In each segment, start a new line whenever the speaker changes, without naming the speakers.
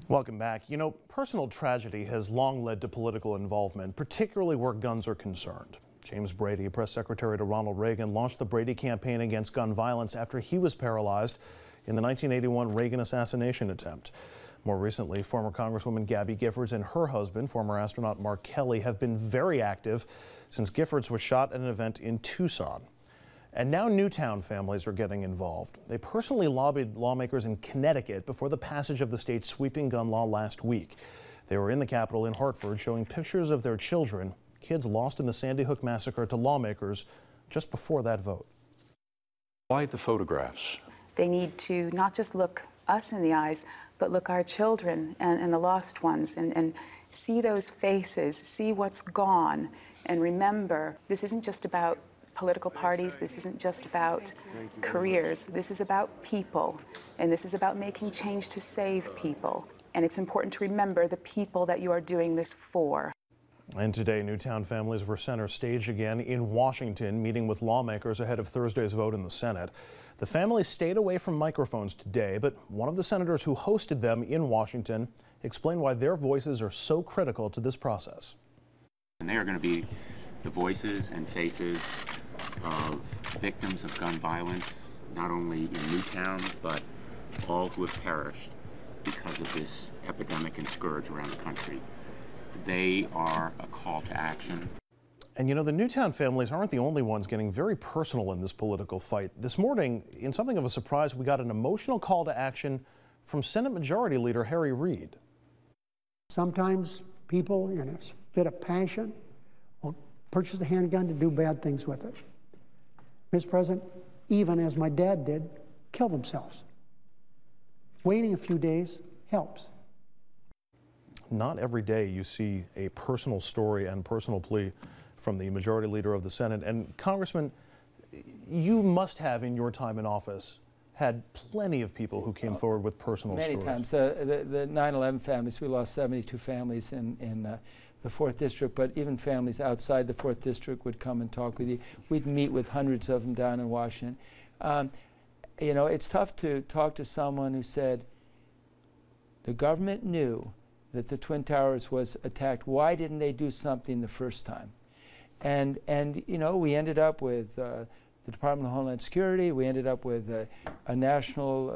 Welcome back. You know, personal tragedy has long led to political involvement, particularly where guns are concerned. James Brady, press secretary to Ronald Reagan, launched the Brady campaign against gun violence after he was paralyzed in the 1981 Reagan assassination attempt. More recently, former Congresswoman Gabby Giffords and her husband, former astronaut Mark Kelly, have been very active since Giffords was shot at an event in Tucson. And now Newtown families are getting involved. They personally lobbied lawmakers in Connecticut before the passage of the state's sweeping gun law last week. They were in the Capitol in Hartford showing pictures of their children, kids lost in the Sandy Hook massacre, to lawmakers just before that vote.
Why the photographs?
They need to not just look us in the eyes, but look our children and the lost ones and see those faces, see what's gone, and remember, this isn't just about political parties, this isn't just about careers, this is about people, and this is about making change to save people. And it's important to remember the people that you are doing this for.
And today, Newtown families were center stage again in Washington, meeting with lawmakers ahead of Thursday's vote in the Senate. The families stayed away from microphones today, but one of the senators who hosted them in Washington explained why their voices are so critical to this process.
And they are going to be the voices and faces of victims of gun violence, not only in Newtown, but all who have perished because of this epidemic and scourge around the country. They are a call to action.
And you know, the Newtown families aren't the only ones getting very personal in this political fight. This morning, in something of a surprise, we got an emotional call to action from Senate Majority Leader Harry Reid.
Sometimes people, in a fit of passion, will purchase a handgun to do bad things with it. Mr. President, even as my dad did, kill themselves. Waiting a few days helps.
Not every day you see a personal story and personal plea from the Majority Leader of the Senate. And Congressman, you must have in your time in office had plenty of people who came forward with personal stories.
Many times. The 9/11 families, we lost 72 families in the 4th District, but even families outside the 4th District would come and talk with you. We'd meet with hundreds of them down in Washington. You know, it's tough to talk to someone who said, the government knew that the Twin Towers was attacked. Why didn't they do something the first time? And you know, we ended up with the Department of Homeland Security. We ended up with a national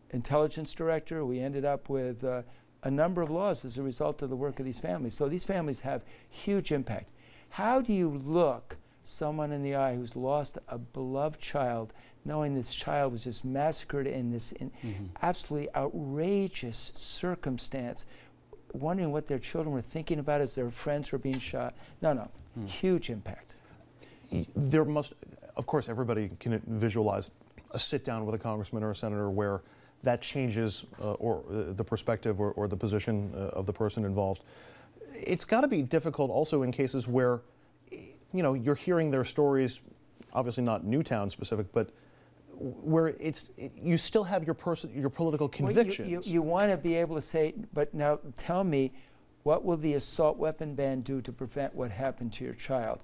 intelligence director. We ended up with a number of laws as a result of the work of these families. So these families have huge impact. How do you look someone in the eye who's lost a beloved child, knowing this child was just massacred in this absolutely outrageous circumstance, wondering what their children were thinking about as their friends were being shot? No, huge impact.
There must, of course, everybody can visualize a sit down with a congressman or a senator where that changes or the perspective or the position of the person involved. It's got to be difficult also in cases where, you know, you're hearing their stories, obviously not Newtown specific, but where you still have your political convictions.
Well, you want to be able to say, but now tell me, what will the assault weapon ban do to prevent what happened to your child?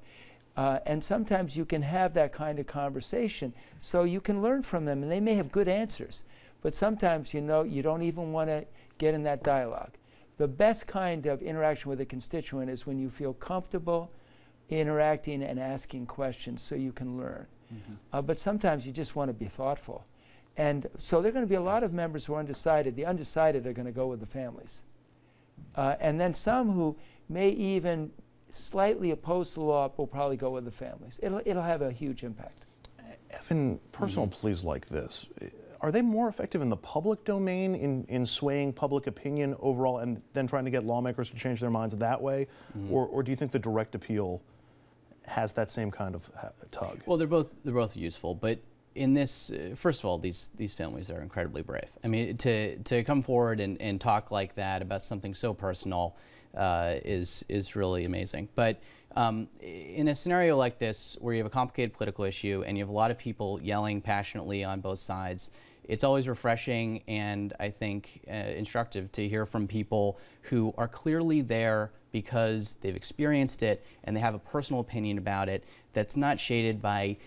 And sometimes you can have that kind of conversation so you can learn from them, and they may have good answers. But sometimes, you know, you don't even want to get in that dialogue. The best kind of interaction with a constituent is when you feel comfortable interacting and asking questions so you can learn. But sometimes you just want to be thoughtful. And so there are going to be a lot of members who are undecided. The undecided are going to go with the families. And then some who may even slightly oppose the law will probably go with the families. It'll have a huge impact.
Evan, personal pleas like this, are they more effective in the public domain in swaying public opinion overall and then trying to get lawmakers to change their minds that way? Or do you think the direct appeal has that same kind of tug?
Well, they're both useful, but in this, first of all, these families are incredibly brave. I mean, to come forward and talk like that about something so personal is really amazing. But in a scenario like this, where you have a complicated political issue and you have a lot of people yelling passionately on both sides, it's always refreshing and I think instructive to hear from people who are clearly there because they've experienced it and they have a personal opinion about it that's not shaded by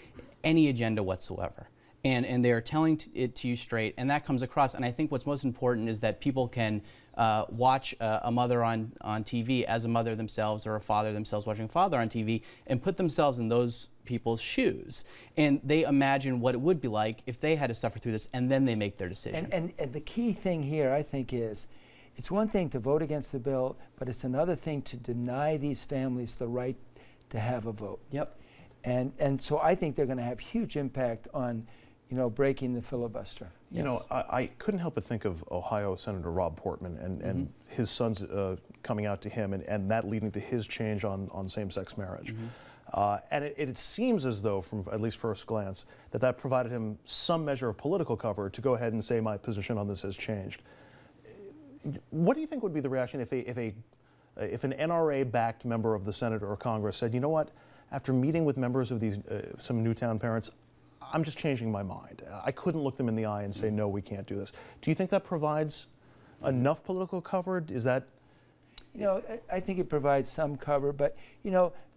any agenda whatsoever. and they are telling it to you straight, and that comes across. And I think what's most important is that people can watch a mother on TV as a mother themselves, or a father themselves watching a father on TV, and put themselves in those people's shoes, and they imagine what it would be like if they had to suffer through this, and then they make their decision.
And the key thing here, I think, is it's one thing to vote against the bill, but it's another thing to deny these families the right to have a vote.
Yep.
And so I think they're going to have huge impact on, breaking the filibuster.
You know, I couldn't help but think of Ohio Senator Rob Portman and his sons coming out to him, and that leading to his change on same-sex marriage. And it seems as though, from at least first glance, that provided him some measure of political cover to go ahead and say my position on this has changed. What do you think would be the reaction if an NRA-backed member of the Senate or Congress said, you know what, after meeting with members of these some Newtown parents, I'm just changing my mind. I couldn't look them in the eye and say, no, we can't do this. Do you think that provides enough political cover? Is that...
I think it provides some cover, but,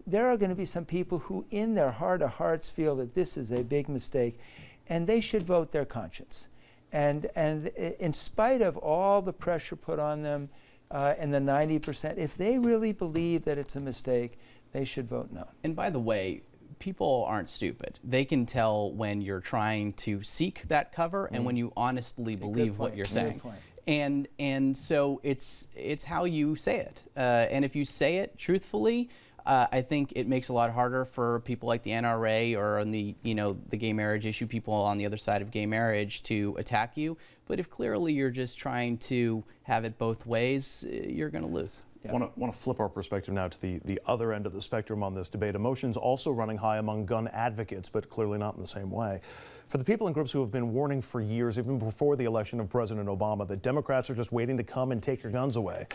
there are going to be some people who in their heart of hearts feel that this is a big mistake, and they should vote their conscience. And in spite of all the pressure put on them and the 90%, if they really believe that it's a mistake, they should vote no.
And by the way, people aren't stupid. They can tell when you're trying to seek that cover and when you honestly believe what you're saying. And so it's how you say it. And if you say it truthfully, I think it makes it a lot harder for people like the NRA or on the the gay marriage issue, people on the other side of gay marriage, to attack you. But if clearly you're just trying to have it both ways, you're going to lose.
I want to flip our perspective now to the other end of the spectrum on this debate. Emotions also running high among gun advocates, but clearly not in the same way. For the people and groups who have been warning for years, even before the election of President Obama, that Democrats are just waiting to come and take your guns away,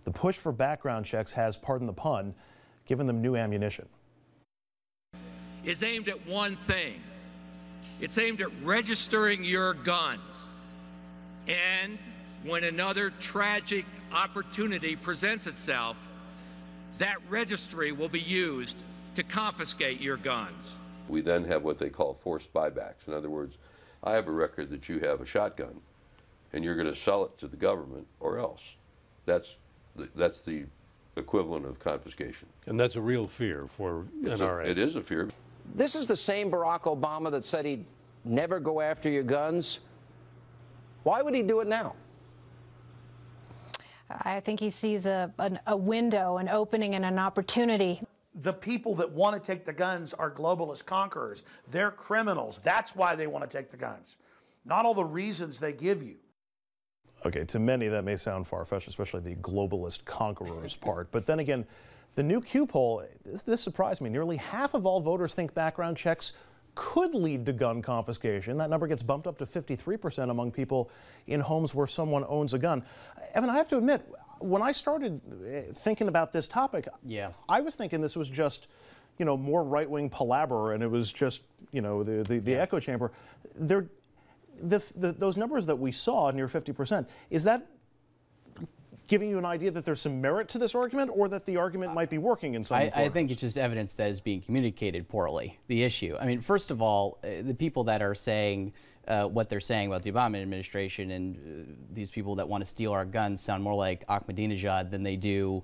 the push for background checks has, pardon the pun, given them new ammunition.
Is aimed at one thing. It's aimed at registering your guns. And when another tragic opportunity presents itself, that registry will be used to confiscate your guns.
We then have what they call forced buybacks. In other words, I have a record that you have a shotgun, and you're going to sell it to the government or else. That's the equivalent of confiscation.
And that's a real fear for NRA.
It is a fear.
This is the same Barack Obama that said he'd never go after your guns. Why would he do it now?
I think he sees a window, an opening, and an opportunity.
The people that want to take the guns are globalist conquerors. They're criminals. That's why they want to take the guns, not all the reasons they give you.
Okay, to many that may sound far-fetched, especially the globalist conquerors part. But then again, the new Q poll, this surprised me. Nearly half of all voters think background checks could lead to gun confiscation. That number gets bumped up to 53% among people in homes where someone owns a gun. Evan, I have to admit, when I started thinking about this topic, I was thinking this was just, more right-wing palaver, and it was just, the echo chamber. Those numbers that we saw, near 50%, is that giving you an idea that there's some merit to this argument, or that the argument might be working in some quarters?
I think it's just evidence that it's being communicated poorly, the issue. I mean, first of all, the people that are saying what they're saying about the Obama administration and these people that want to steal our guns sound more like Ahmadinejad than they do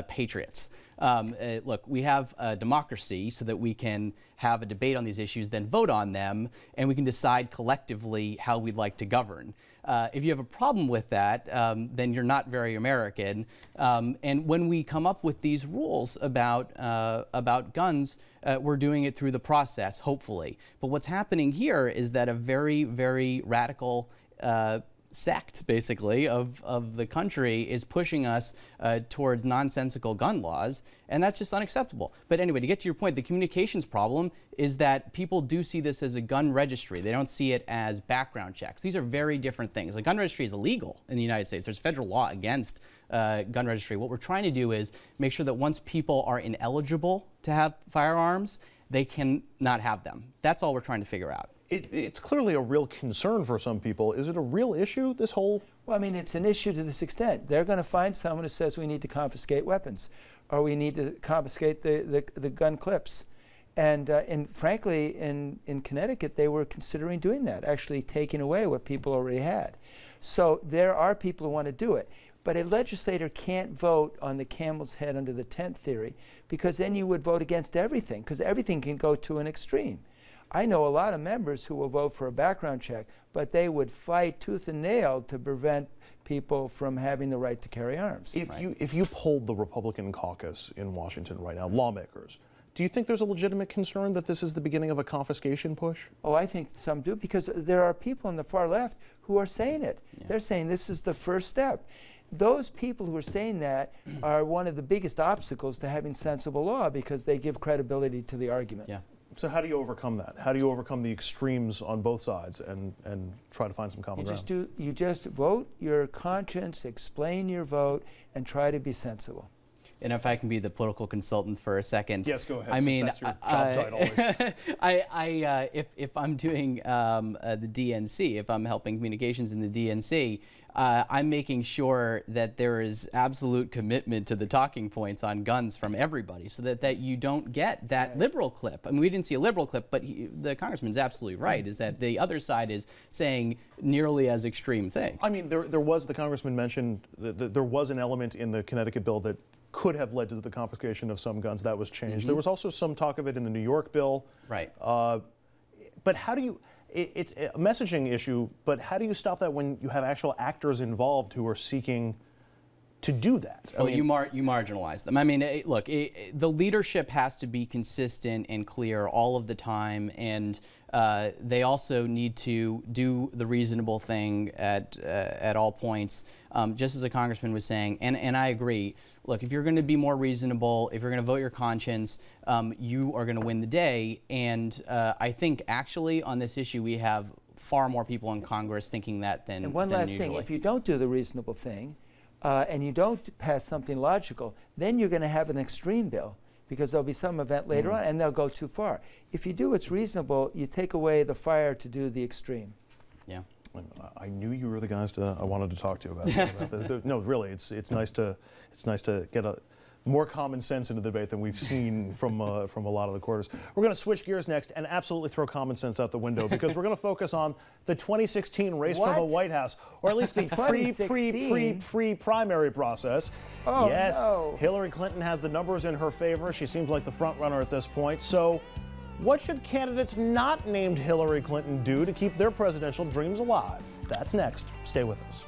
patriots. Look, we have a democracy so that we can have a debate on these issues, then vote on them, and we can decide collectively how we'd like to govern. If you have a problem with that, then you're not very American. And when we come up with these rules about guns, we're doing it through the process, hopefully. But what's happening here is that a very, very radical sect, basically, of the country is pushing us toward nonsensical gun laws, and that's just unacceptable. But anyway, to get to your point, the communications problem is that people do see this as a gun registry. They don't see it as background checks. These are very different things. A gun registry is illegal in the United States. There's federal law against gun registry. What we're trying to do is make sure that once people are ineligible to have firearms, they can not have them. That's all we're trying to figure out.
It's clearly a real concern for some people. Is it a real issue, this whole?
Well, I mean, it's an issue to this extent. They're going to find someone who says we need to confiscate weapons, or we need to confiscate the gun clips. And frankly, in Connecticut, they were considering doing that, actually taking away what people already had. So there are people who want to do it. But a legislator can't vote on the camel's head under the tent theory, because then you would vote against everything, because everything can go to an extreme. I know a lot of members who will vote for a background check, but they would fight tooth and nail to prevent people from having the right to carry arms.
If you polled the Republican caucus in Washington right now, lawmakers, do you think there's a legitimate concern that this is the beginning of a confiscation push?
Oh, I think some do, because there are people on the far left who are saying it. Yeah. They're saying this is the first step. Those people who are saying that are one of the biggest obstacles to having sensible law, because they give credibility to the argument.
Yeah.
So how do you overcome that? How do you overcome the extremes on both sides and try to find some common ground?
You just vote your conscience, explain your vote, and try to be sensible.
And if I can be the political consultant for a second.
Yes, go ahead.
I mean,
that's your job title.
If I'm doing the DNC, if I'm helping communications in the DNC, I'm making sure that there is absolute commitment to the talking points on guns from everybody, so that you don't get that liberal clip. I mean, we didn't see a liberal clip, but the congressman's absolutely right, is that the other side is saying nearly as extreme things.
I mean, the congressman mentioned that there was an element in the Connecticut bill that could have led to the confiscation of some guns. That was changed. Mm-hmm. There was also some talk of it in the New York bill.
Right.
But how do you, it's a messaging issue, but how do you stop that when you have actual actors involved who are seeking to do that?
Well, you marginalize them. I mean, look, the leadership has to be consistent and clear all of the time, and they also need to do the reasonable thing at all points, just as the congressman was saying. And I agree. Look, if you're going to be more reasonable, if you're going to vote your conscience, you are going to win the day. And I think actually on this issue we have far more people in Congress thinking that than
And one last
usually.
thing, if you don't do the reasonable thing, and you don't pass something logical, then you're going to have an extreme bill, because there'll be some event later on and they'll go too far. If you do what's reasonable, you take away the fire to do the extreme.
Yeah.
I knew you were the guys I wanted to talk to about this. No, really, it's nice to get more common sense into the debate than we've seen from a lot of the quarters. We're going to switch gears next and absolutely throw common sense out the window, because we're going to focus on the 2016 race for the White House, or at least the pre-primary process.
Oh,
yes,
no.
Hillary Clinton has the numbers in her favor. She seems like the front runner at this point. So what should candidates not named Hillary Clinton do to keep their presidential dreams alive? That's next. Stay with us.